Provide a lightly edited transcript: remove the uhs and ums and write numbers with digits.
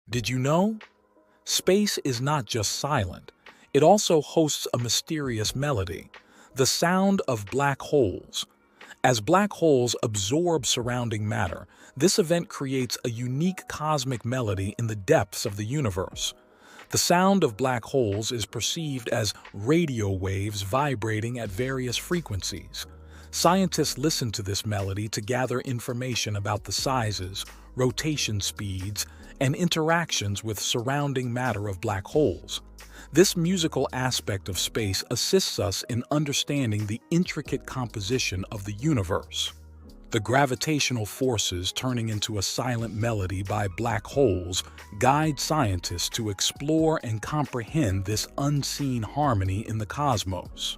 Did you know? Space is not just silent, it also hosts a mysterious melody, the sound of black holes. As black holes absorb surrounding matter, this event creates a unique cosmic melody in the depths of the universe. The sound of black holes is perceived as radio waves vibrating at various frequencies. Scientists listen to this melody to gather information about the sizes, rotation speeds, and interactions with surrounding matter of black holes. This musical aspect of space assists us in understanding the intricate composition of the universe. The gravitational forces turning into a silent melody by black holes guide scientists to explore and comprehend this unseen harmony in the cosmos.